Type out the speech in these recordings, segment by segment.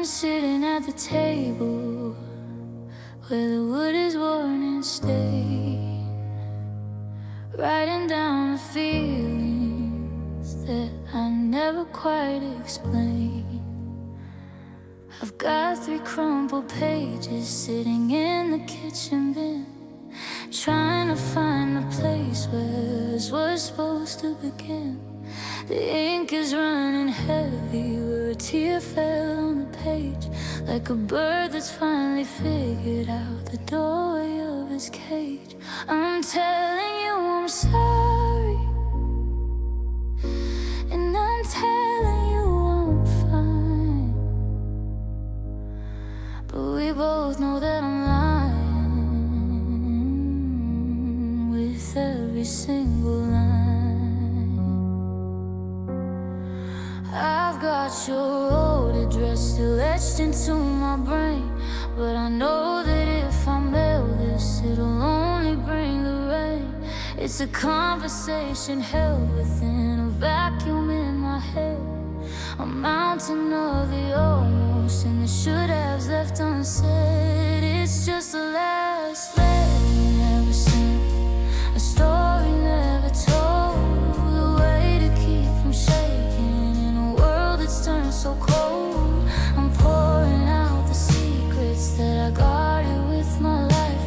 Sitting at the table where the wood is worn and stained, writing down the feelings that I never quite explained. I've got 3 crumpled pages sitting in the kitchen bin, trying to find the place where this was supposed to begin. The ink is running heavy where a tear fell on the page, like a bird that's finally figured out the doorway of its cage. I'm telling you I'm sorry, and I'm telling you I'm fine, but we both know that I'm lying with every single line. I've got your old address still etched into my brain, but I know that if I mail this, it'll only bring the rain. It's a conversation held within a vacuum in my head, a mountain of the almost and the should-haves left unsaid. It's just the last letter never sent, a story never told, a way to keep from shaking in a world that's turned so cold. I'm pouring out the secrets that I guarded with my life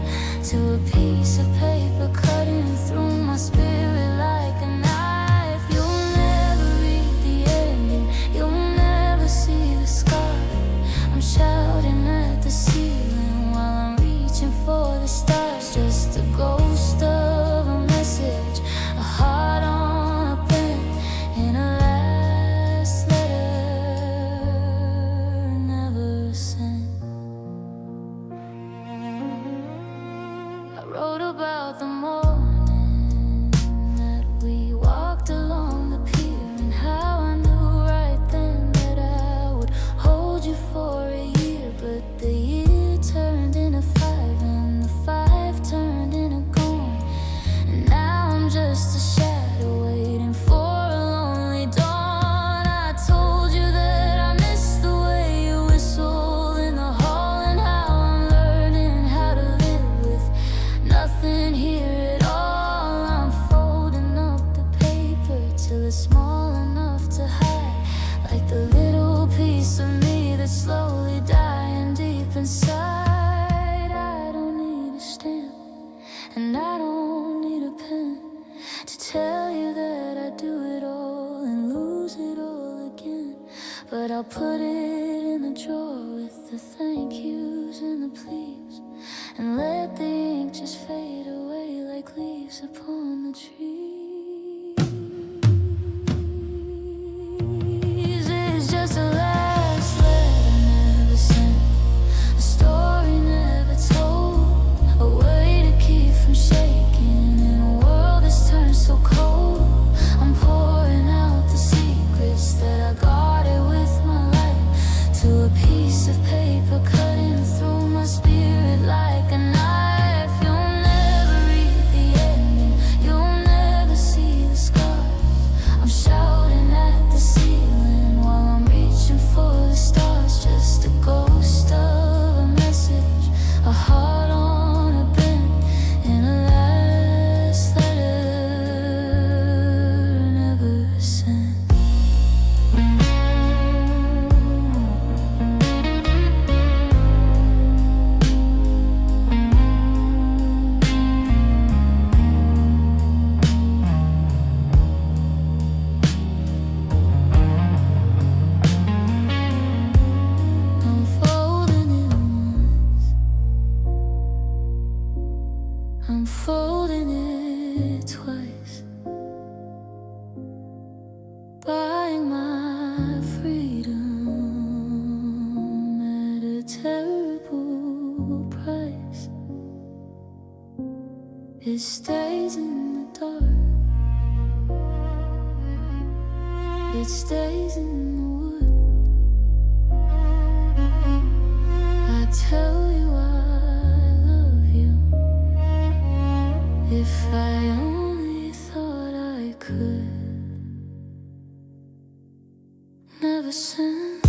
to a piece of paper cutting through my spirit like a knife. You'll never read the ending, you'll never see the scar. I'm shouting at the ceiling while I'm reaching for the stars. Just a ghost of a message, a heart on a pen, and a last letter never sent. I wrote about the morning that we walked along the pier, and how I knew right then that I would hold you for a year. But the year turned into 5, and the 5 turned into gone, and now I'm just a shadow waiting for a lonely dawn. I told you that I missed the way you whistle in the hall, and how I'm learning how to live with nothing here at all. I'm folding up the paper till it's small enough to hide, like the little piece of me that's slowly dying deep inside. I don't need a stamp, and I don't need a pen to tell you that I do it all and lose it all again. But I'll put it in the drawer with the thank yous and the please, and let the ink just fade away like leaves upon the trees. It's just a last letter never sent, a story never told, a way to keep from shaking in a world that's turned so cold. I'm pouring out the secrets that I guarded with my life to a piece of paper cutting through my spirit like a knife. You'll never read the ending, you'll never see the scars. I'm shouting at the ceiling while I'm reaching for the stars. Just a ghost of a message, a heart on a bend, and a last letter never sent. I'm folding it once, I'm folding it twice, buying my freedom at a terrible price. It stays in the dark, it stays in the wood. I tell you I love you, if I only thought I could. Never sent.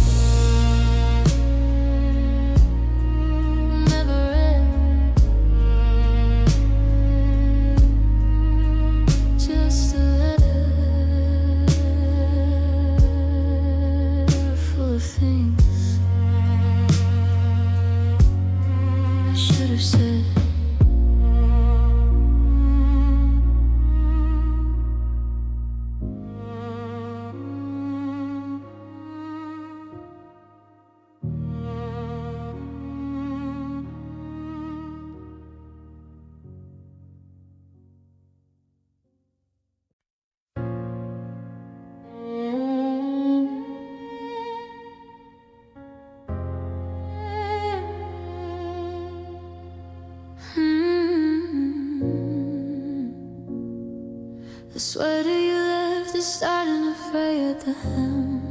The sweater you left is starting to fray at the hem.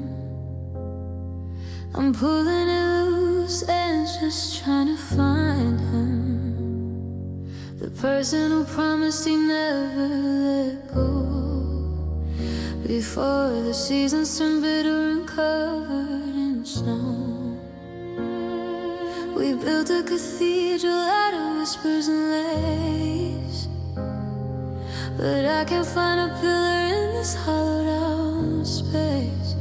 I'm pulling it loose and just trying to find him, the person who promised he'd never let go, before the seasons turn bitter and covered in snow. We built a cathedral out of whispers and lace, but I can't find a pillar in this hollowed out space.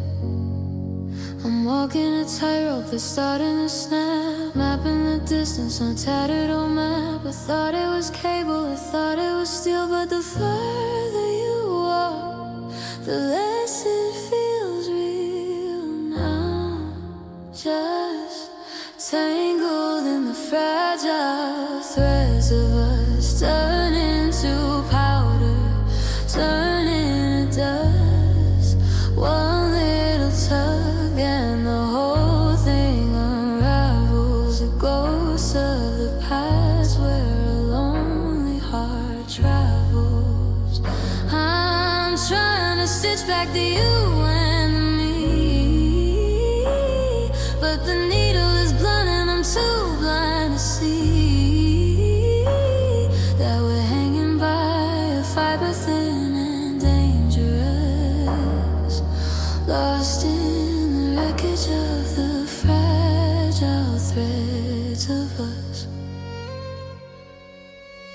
I'm walking a tightrope that's starting to snap, mapping the distance on a tattered old map. I thought it was cable, I thought it was steel, but the further you walk, the less it feels real now. Just tangled in the fragile threads of us, turning to powder, turning to dust. One little tug and the whole thing unravels. The ghosts of the past where a lonely heart travels. I'm trying to stitch back the you and the me, but the needle is blunt and I'm too blind to see that we're hanging by a fiber thin and dangerous, lost in the wreckage of the fragile threads of us.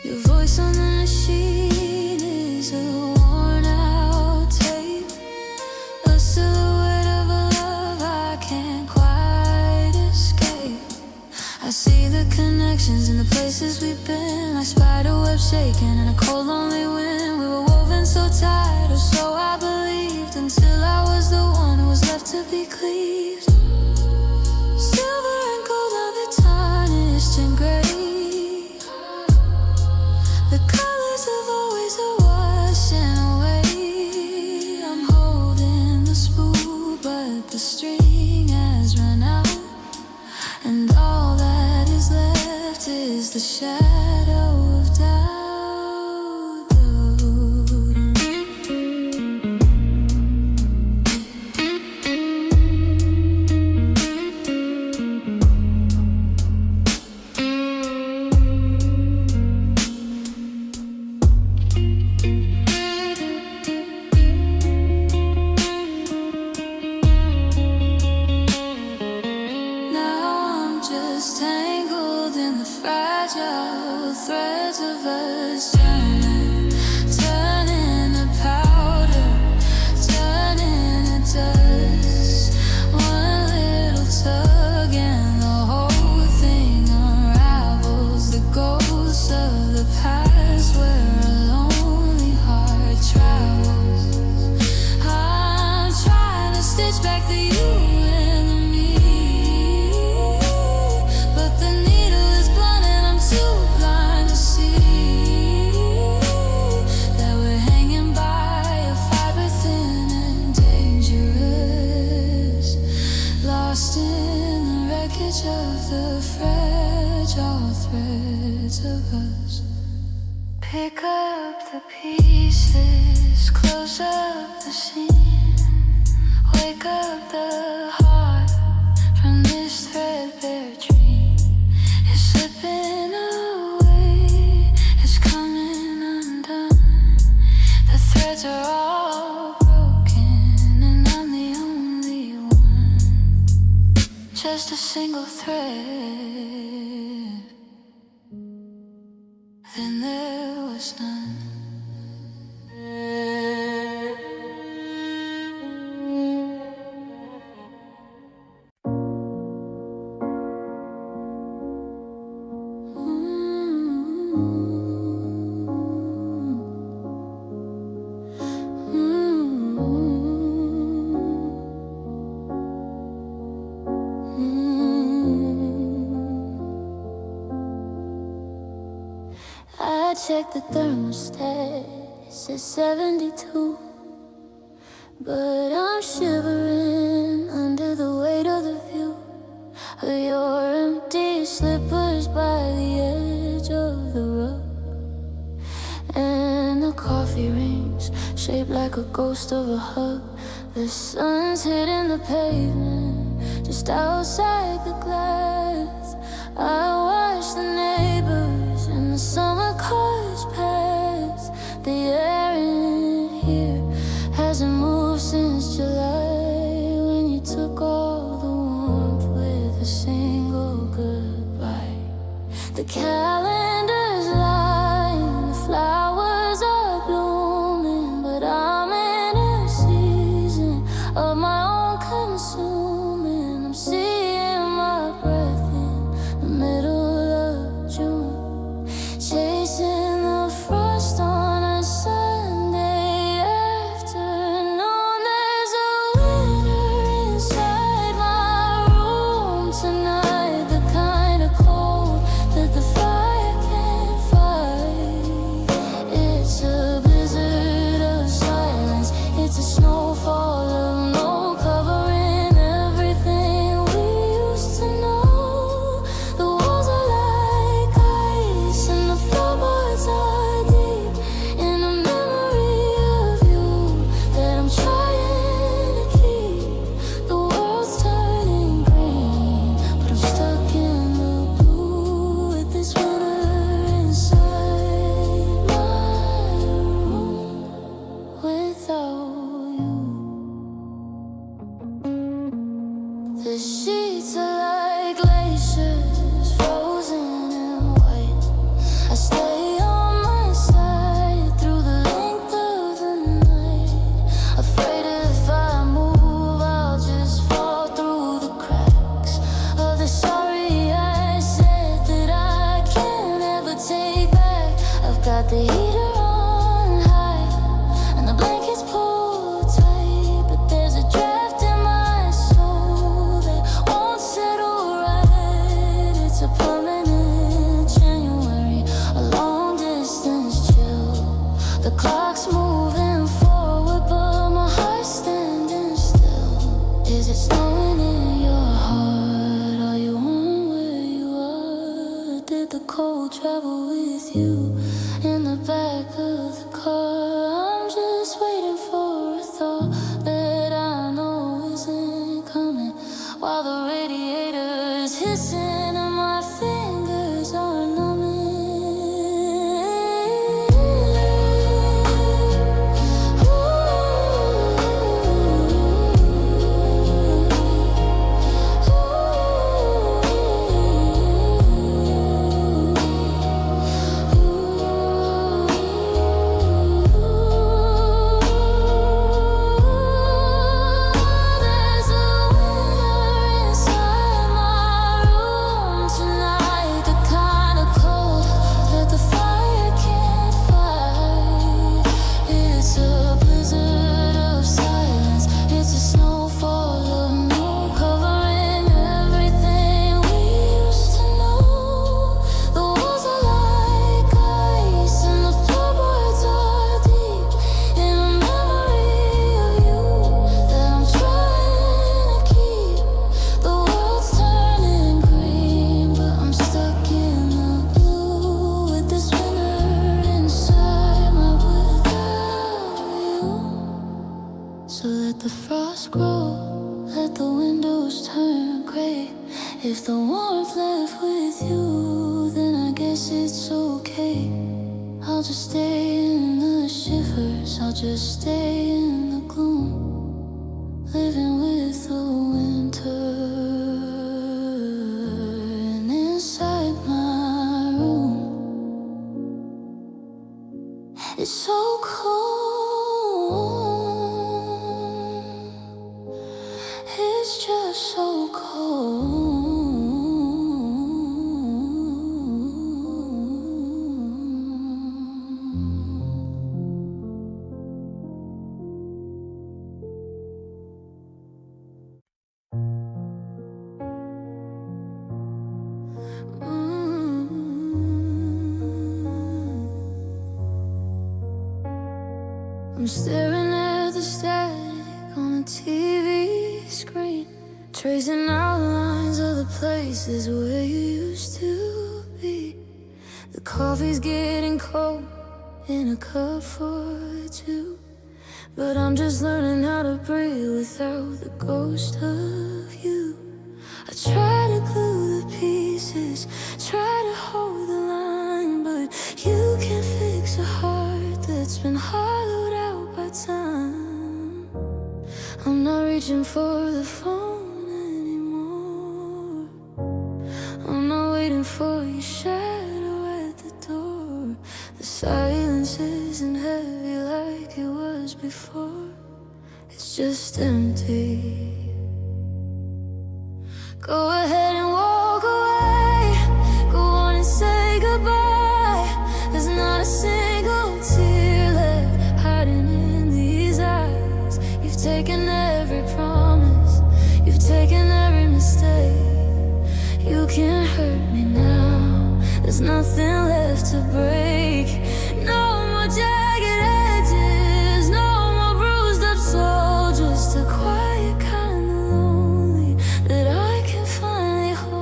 Your voice on the machine is a worn out tape, a silhouette of a love I can't quite escape. I see the connections in the places we've been, like spider webs shaking in a cold lonely wind. We were woven so tight, or so I believed, until I was the one who was left to be cleaved. Silver and gold, now they're tarnished and gray. The colors of always are washing away. I'm holding the spool, but the string has run out, and all that is left is the shadow of doubt. Tangled in the fragile threads of us, turning to powder, turning to dust. One little tug and the whole thing unravels. The ghosts of the past where a lonely heart travels. I'm trying to stitch back the you and the me, but the needle is blunt and I'm too blind to see that we're hanging by a fiber thin and dangerous, lost in the wreckage of the fragile threads of us. Pick up the pieces, close up the scene, wake up the heart from this threadbare dream. It's slipping away, it's coming undone. The threads are all broken and I'm the only one. Just a single thread, then there was none. I checked the thermostat, it says 72, but I'm shivering under the weight of the view of your empty slippers by the edge of the rug, and the coffee rings shaped like a ghost of a hug. The sun's hitting the pavement, just outside the glass. I watch the neighbors and the summer cars pass. The air in here hasn't moved since July, when you took all the warmth with a single goodbye. The calendar's lying, the flowers are blooming, but I'm in a season of my own consuming. I'm seeing my breath in the middle of June, chasing the frost on a Sunday afternoon. There's a winter inside my room tonight, the kind of cold that the fire can't fight. It's a blizzard of silence, it's a snowfall of no covering everything we used to know. The walls are like ice and the floorboards are deep in a memory of you that I'm trying to keep. The world's turning green, but I'm stuck in the blue with this winter inside my room without you. The sheets are like glaciers, frozen in white. I stay on my side through the length of the night, afraid if I move I'll just fall through the cracks of the sorry I said that I can't ever take back. I've got the heater on high and the blankets pulled tight, but there's a draft in my soul that won't settle right. It's a permanent January, a long distance chill. The clock's moving forward, but my heart's standing still. Is it snowing in your heart? Are you home where you are? Did the cold travel with you in the back of the car? I'm just waiting for a thought that I know isn't coming, while the radiator's hissing and my fingers are numbing. There's a winter inside my room tonight, the kind of cold that the fire can't fight. It's a blizzard of silence, it's a snowfall of no covering everything we used to know. The walls are like ice and the floorboards are deep in a memory of you that I'm trying to keep. The world's turning green, but I'm stuck in the blue with this winter inside my without you. So let the frost grow, let the windows turn gray. If the warmth left with you, then I guess it's okay. I'll just stay in the shivers, I'll just stay in the gloom, living with the winter. And inside my room, it's so cold, it's just so cold. I'm staring at the static on a TV screen, tracing outlines of the places where you used to be. The coffee's getting cold in a cup for two. but I'm just learning how to breathe without the ghost of you. I try to glue the pieces, try to hold the line, but you can't fix a heart that's been hollowed out by time. I'm not reaching for the phone anymore. I'm not waiting for your shadow at the door. The silence isn't heavy like it was before. It's just empty. Go ahead and walk away. Go on and say goodbye. There's not a single tear left hiding in these eyes. You've taken every promise, you've taken every mistake. You can't hurt me now. There's nothing left to break. No more jagged edges, no more bruised up soul. Just a quiet kind of lonely that I can finally hold.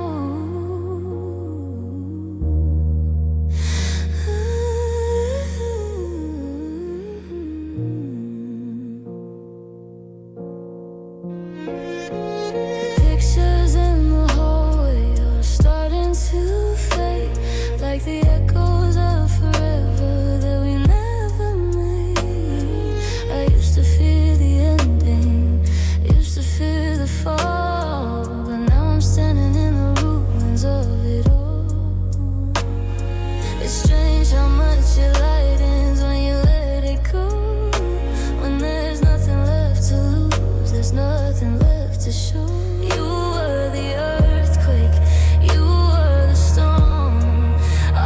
Pictures in the hallway are starting to fade, like the echoes of forever that we never made. I used to fear the ending, used to fear the fall, but now I'm standing in the ruins of it all. It's strange how much it lightens when you let it go. When there's nothing left to lose, there's nothing left to show. You were the earthquake, you were the storm. I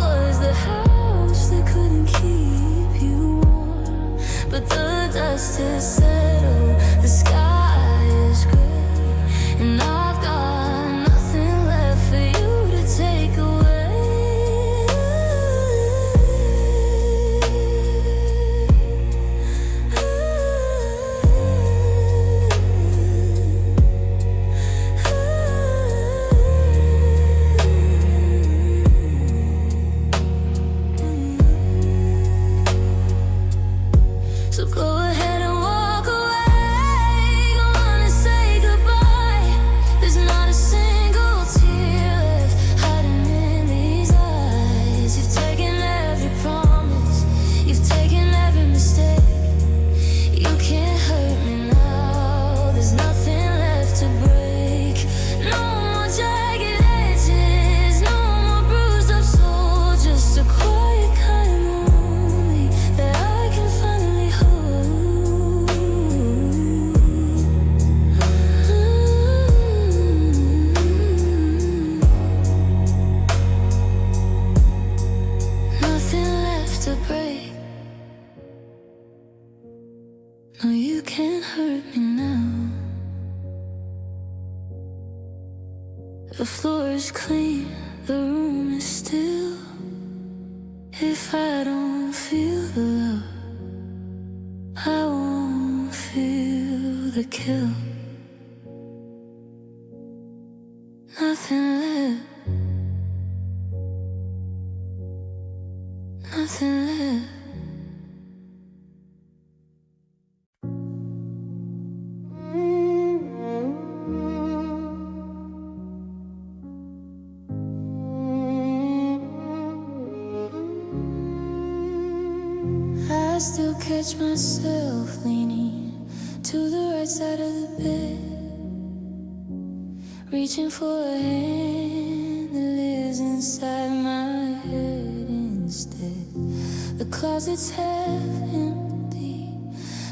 was the house that couldn't keep you warm. But the dust has settled, the sky is gray, and I've got nothing left for you to take away. So go ahead and walk away. Go on and say goodbye. There's not a single tear left hiding in these eyes. You've taken every promise, you've taken every mistake. You can't hurt me now. There's nothing left to break. No more jagged edges, no more bruised up soul. Just a quiet kind of lonely that I can finally hold. Nothing left to break. No, you can't hurt me now. The floor is clean, the room is still. If I don't feel the love, I won't feel the kill. Nothing left, nothing left. I still catch myself leaning to the right side of the bed, reaching for a hand that lives inside my head instead. The closet's half empty,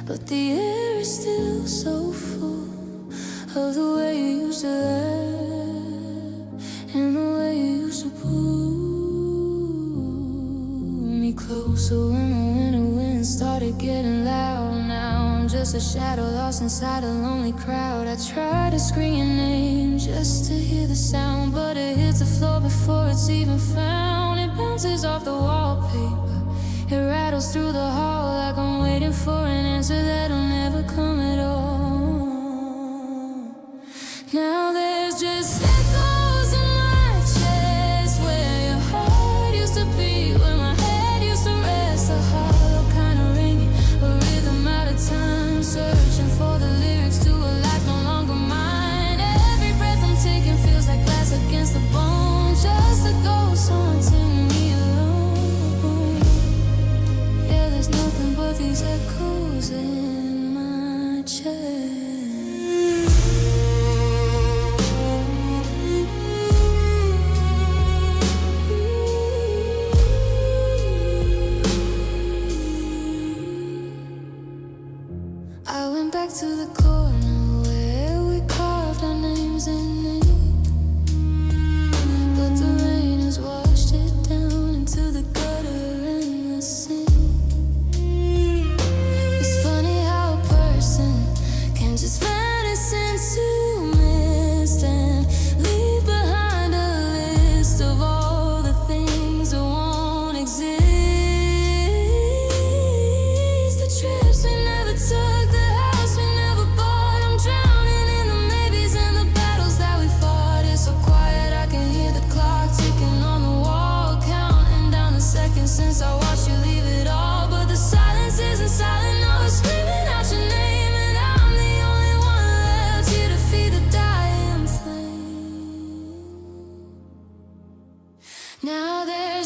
but the air is still so full of the way you used to laugh and the way you used to pull me closer when the winter wind started getting loud. Now I'm just a shadow lost inside a lonely crowd. I try to scream your name just to hear the sound, but it hits the floor before it's even found. It bounces off the wallpaper, it rattles through the hall like I'm waiting for an answer that'll never come at all. Now there's just echoes in my chest where your heart used to beat, where my head used to rest. A hollow kind of ringing, a rhythm out of time.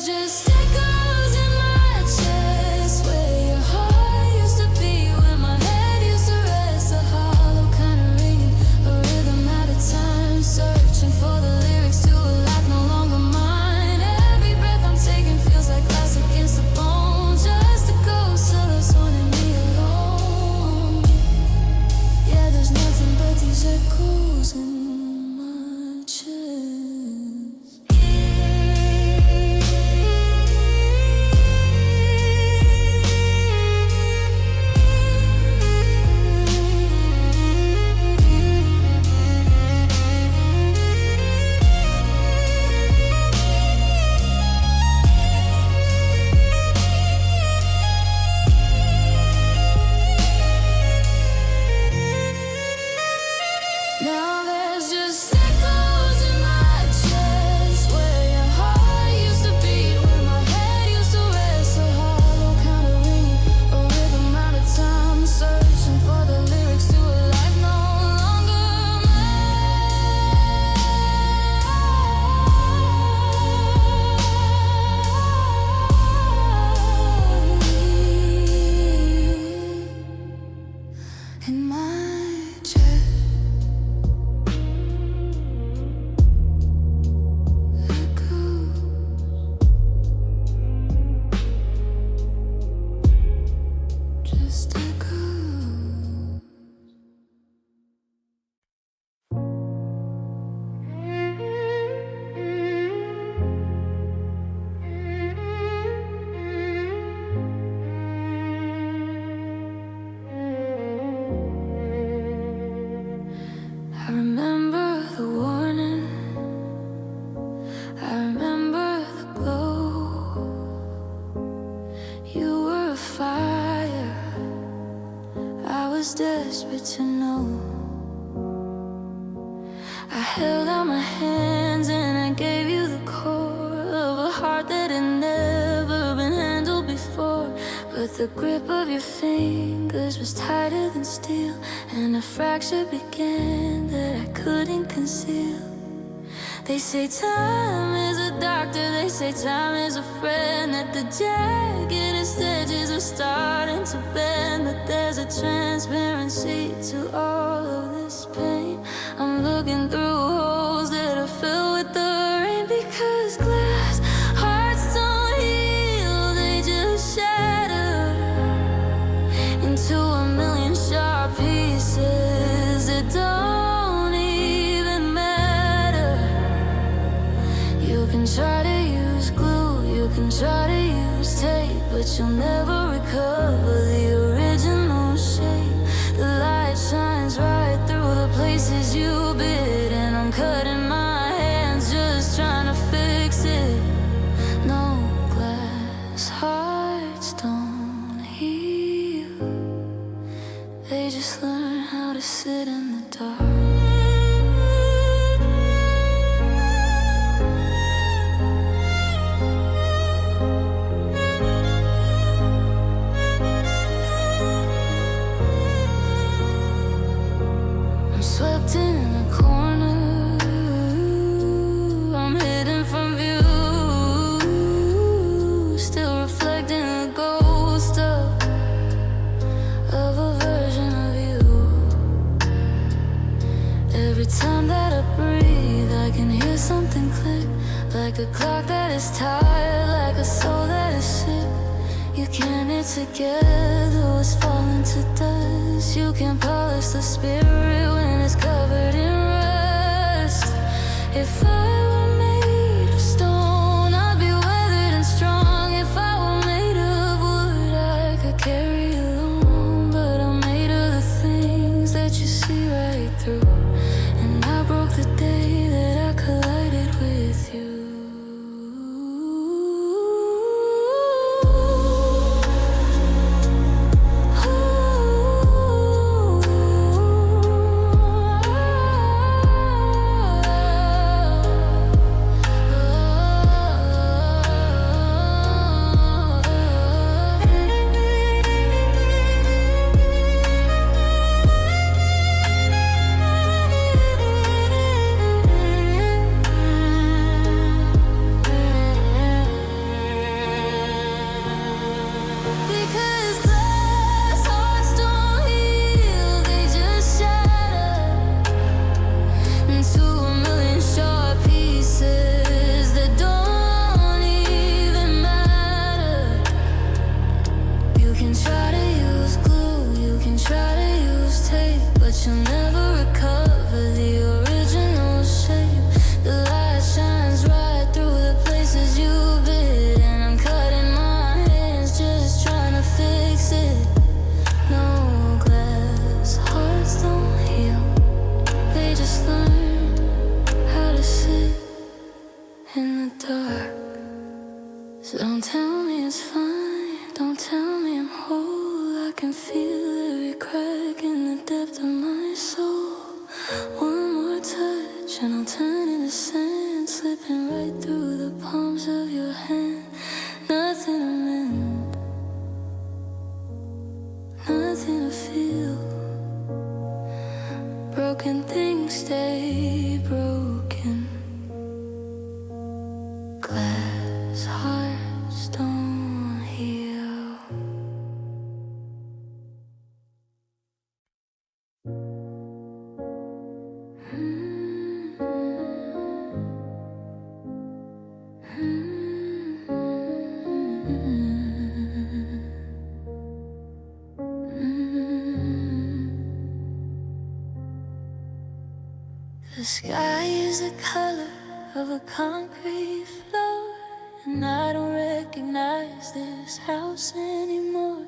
just echoes in my chest where your heart used to be, where my head used to rest. A hollow kind of ringing, a rhythm out of time, searching for the lyrics to a life no longer mine. Every breath I'm taking feels like glass against the bone. Just a ghost of us wanting me alone. Yeah, there's nothing but these echoes in my chest. Now there's just echoes in my chest where your heart used to beat, where my head used to rest. A hollow kind of ringing, a rhythm out of time, searching for the lyrics to a life no longer mine. In my chest. Just echo. I remember the warning, I remember the glow. You were a fire, I was desperate to know. I held out my hands and I gave you the core of a heart that had never been handled before. But the grip of your fingers was tighter than steel, and a fracture began that I couldn't conceal. They say time is a doctor, they say time is a friend, that the jaggedest edges are starting to bend. But there's a transparency to all of this pain. I'm looking through holes that are filled with the rain, because glass hearts don't heal, they just shatter into a million sharp pieces that don't even matter. You can try to use glue, you can try to use tape, but you'll never recover the original shape. The light shines right through the places you bit, and I'm cutting my hands just trying to fix it. No, glass hearts don't heal, they just learn how to sit in the dark. I'm swept in a corner, I'm hidden from view, still reflecting the ghost of a version of you. Every time that I breathe, I can hear something click, like a clock that is tired, like a soul that is sick. You can't knit together what's falling to dust. You can polish the spirit when it's covered in rust. If I were made of stone, I'd be weathered and strong. If I were made of wood, I could carry alone. But I'm made of the things that you see right through, and I broke the day that I collided with you. right through the palms of your hand. Nothing to mend, nothing to feel. Broken things stay broken. Glass hearts don't heal. The sky is the color of a concrete floor, and I don't recognize this house anymore.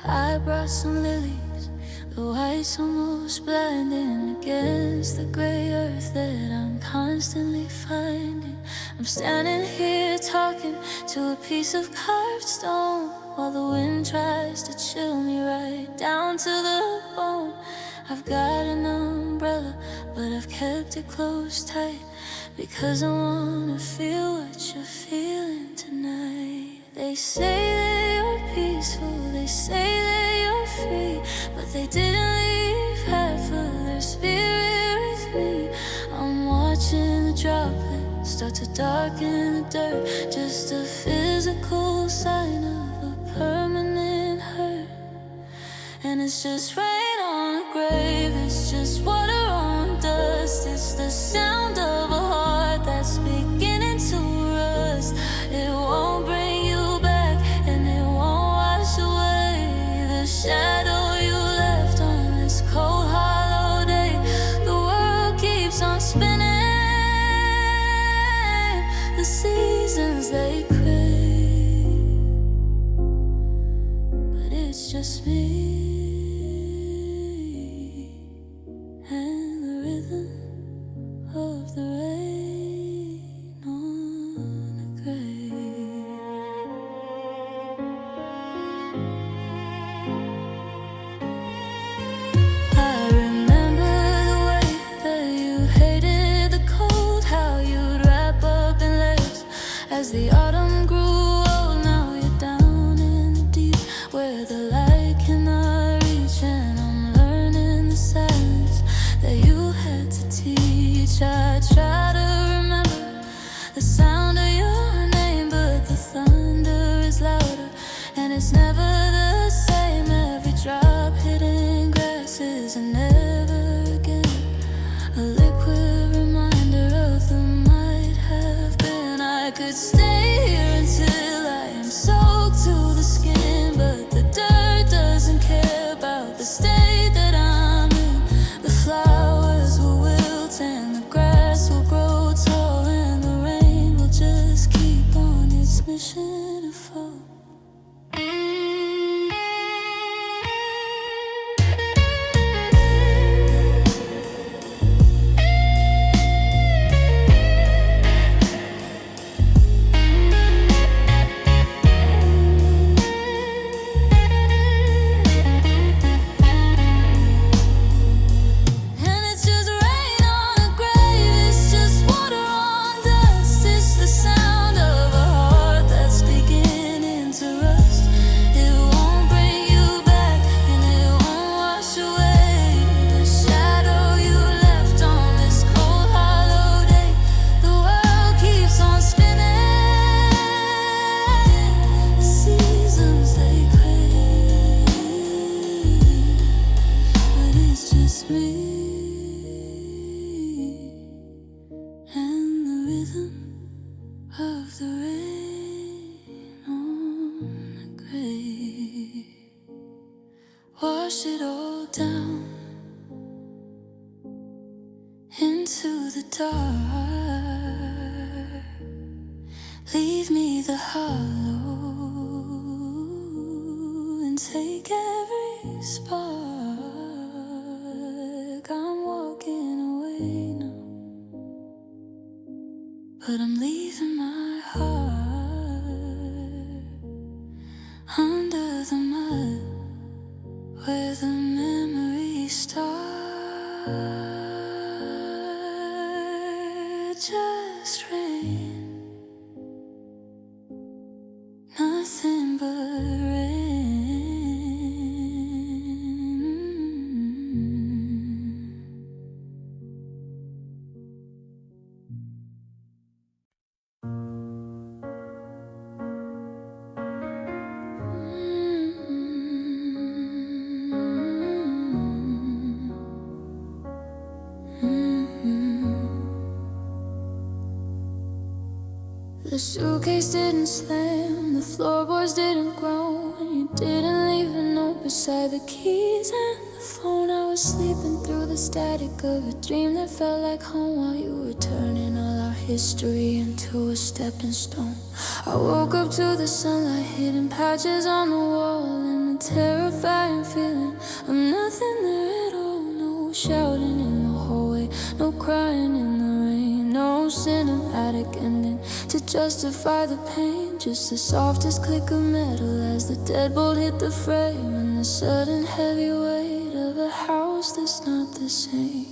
I brought some lilies, the white's almost blinding against the gray earth that I'm constantly finding. I'm standing here talking to a piece of carved stone, while the wind tries to chill me right down to the bone. I've got an umbrella, but I've kept it closed tight, because I wanna feel what you're feeling tonight. They say that you're peaceful, they say that you're free, but they didn't leave half of their spirit with me. I'm watching the droplets start to darken the dirt, just a physical sign of a permanent hurt. And it's just rain on a grave, it's just water on dust. It's the sound of a heart that's beginning to rust. It won't bring you back, and it won't wash away the shadow you left on this cold, hollow day. The world keeps on spinning, the seasons they crave, but it's just me and the rhythm of the rain on a grave. I remember the way that you hated the cold, how you'd wrap up in layers as the autumn grew old. Now you're down in the deep where the light cannot reach, and I'm learning the silence that you had to teach. I try to remember the sound of your name, but the thunder is louder, and it's never the same. Every drop hitting grass is a never again, a liquid reminder of the might have been. I could stay here until I am soaked to the skin, but the dirt doesn't care about the state that I'm in. The flowers will wilt and the grass will grow tall, and the rain will just keep on its mission to fall. And it's just rain on a grave, it's just water on dust. It's the sound of a heart that's beginning to rust. It won't bring you back, and it won't wash away the shadow you left on this cold, hollow day. The world keeps on spinning, the seasons they crave, but it's just me and the rhythm of the rain on a grave. Wash it all down into the dark. Leave me the hollow and take every spark. I'm walking away now, but I'm leaving my heart under the mud where the memories start. Just rain nothing but rain. The suitcase didn't slam, the floorboards didn't groan. You didn't leave a note beside the keys and the phone. I was sleeping through the static of a dream that felt like home, while you were turning all our history into a stepping stone. I woke up to the sunlight hitting patches on the wall, and the terrifying feeling of nothing there at all. No shouting in the hallway, no crying in the rain, no cinematic ending to justify the pain. Just the softest click of metal as the deadbolt hit the frame, and the sudden heavy weight of a house that's not the same.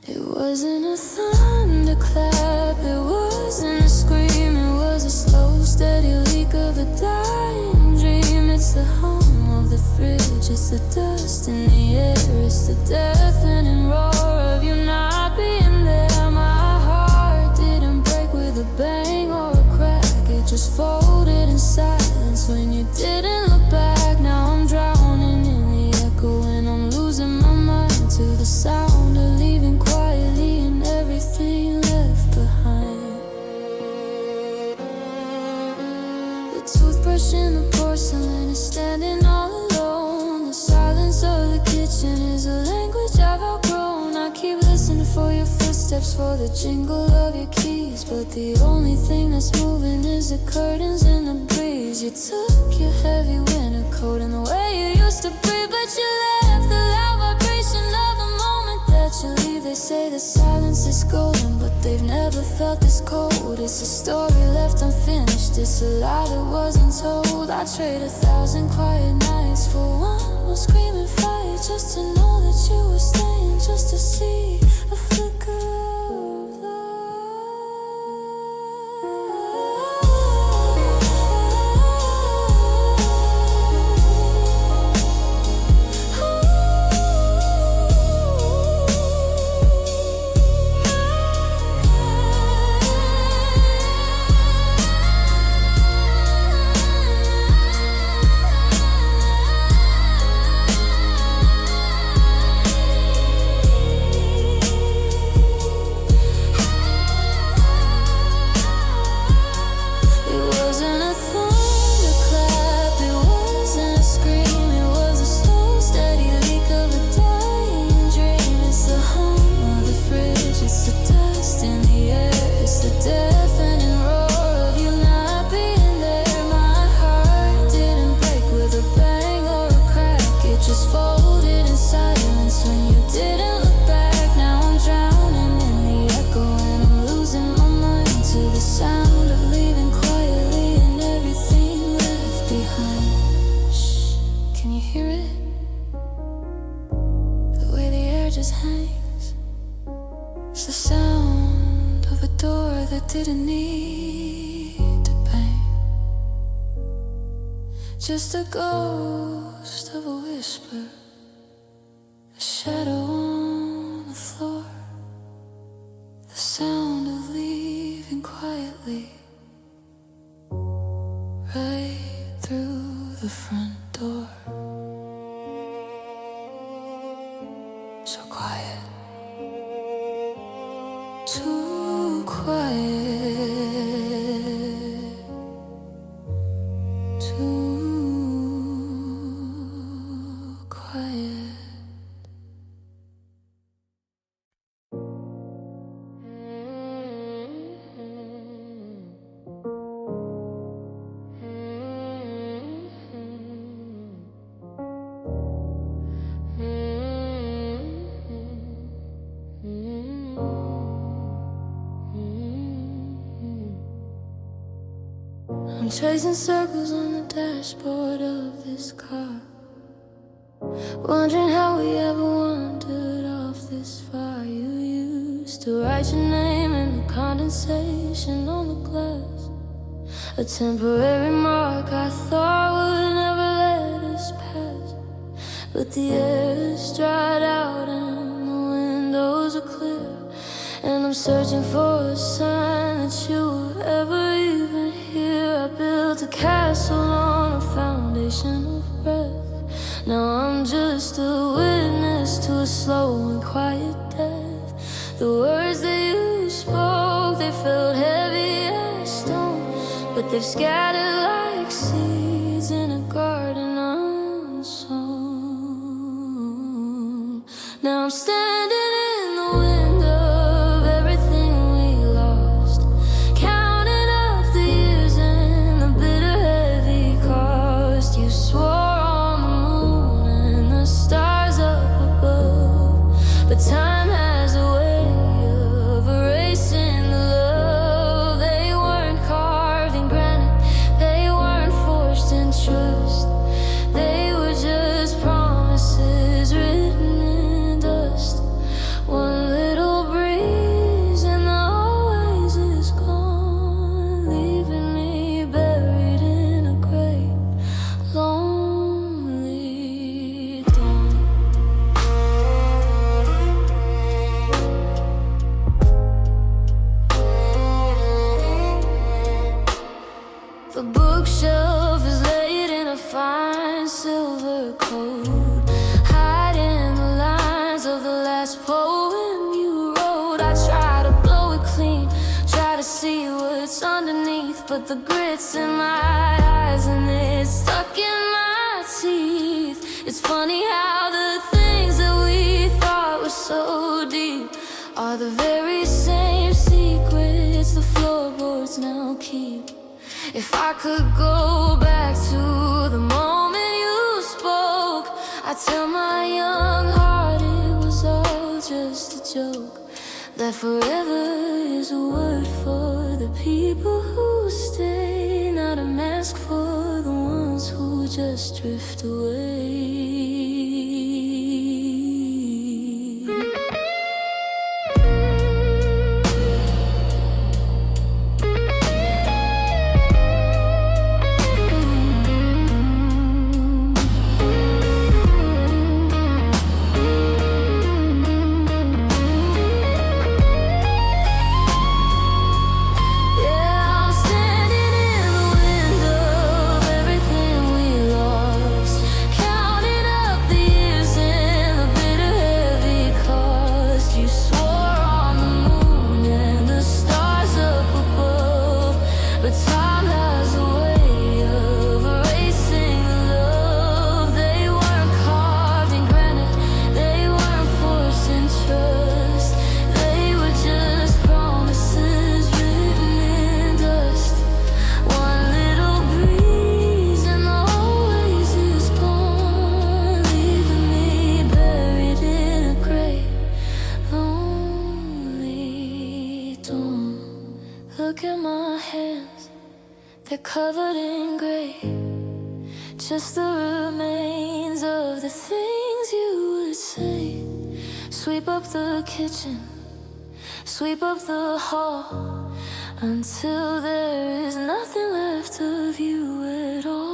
It wasn't a thunderclap, it wasn't a scream, it was a slow, steady leak of a dying dream. It's the hum of the fridge, it's the dust in the air, it's the deafening roar of you not being there. My heart didn't break with a bang or a crack, it just folded in silence when you didn't look back. Now I'm drowning in the echo and I'm losing my mind to the sound of leaving quietly and everything left behind. The toothbrush in the porcelain is standing all alone. The silence of the kitchen is a language I've outgrown. I keep listening for your footsteps, for the jingle of your keys, but the only thing that's moving is the curtains in the breeze. You took your heavy winter coat and the way you used to breathe, but you left the loud vibration of the moment that you leave. They say the silence is golden, but they've never felt this cold. It's a story left unfinished, it's a lie that wasn't told. I trade 1,000 quiet nights for one more screaming fight, just to know that you were staying, just to see a flicker of love. Didn't need to bang, just a ghost of a whisper, a shadow on the floor, the sound of leaving quietly right through the front door. So quiet, too quiet. I'm chasing circles on the dashboard of this car, wondering how we ever wandered off this far. You used to write your name in the condensation on the glass. A temporary mark I thought would never let us pass. But the air's dried out and the windows are clear, and I'm searching for a sign that you were ever even here. I built a castle on a foundation of breath. Now I'm just a witness to a slow and quiet death. The words that you spoke, they felt heavy as stone, but they've scattered like seeds in a garden unsown. Now I'm standing in the window of everything we lost, counting up the years and the bitter heavy cost. You swore on the moon and the stars up above, but time has a way of erasing the love. They weren't carved in granite, they weren't forged in trust. They were just promises written in dust. One little breeze and the always is gone, leaving me buried in a great lonely dawn. The bookshelf is laid in a fine silver coat, hiding the lines of the last poem you wrote. I try to blow it clean, try to see what's underneath, but the grit's in my eyes and it's stuck in my teeth. It's funny how the things that we thought were so deep are the very same secrets the floorboards now keep. If I could go back to the moment you spoke, I'd tell my young heart it was all just a joke. That forever is a word for the people who stay, not a mask for the ones who just drift away. Look at my hands, they're covered in gray, just the remains of the things you would say. Sweep up the kitchen, sweep up the hall, until there is nothing left of you at all.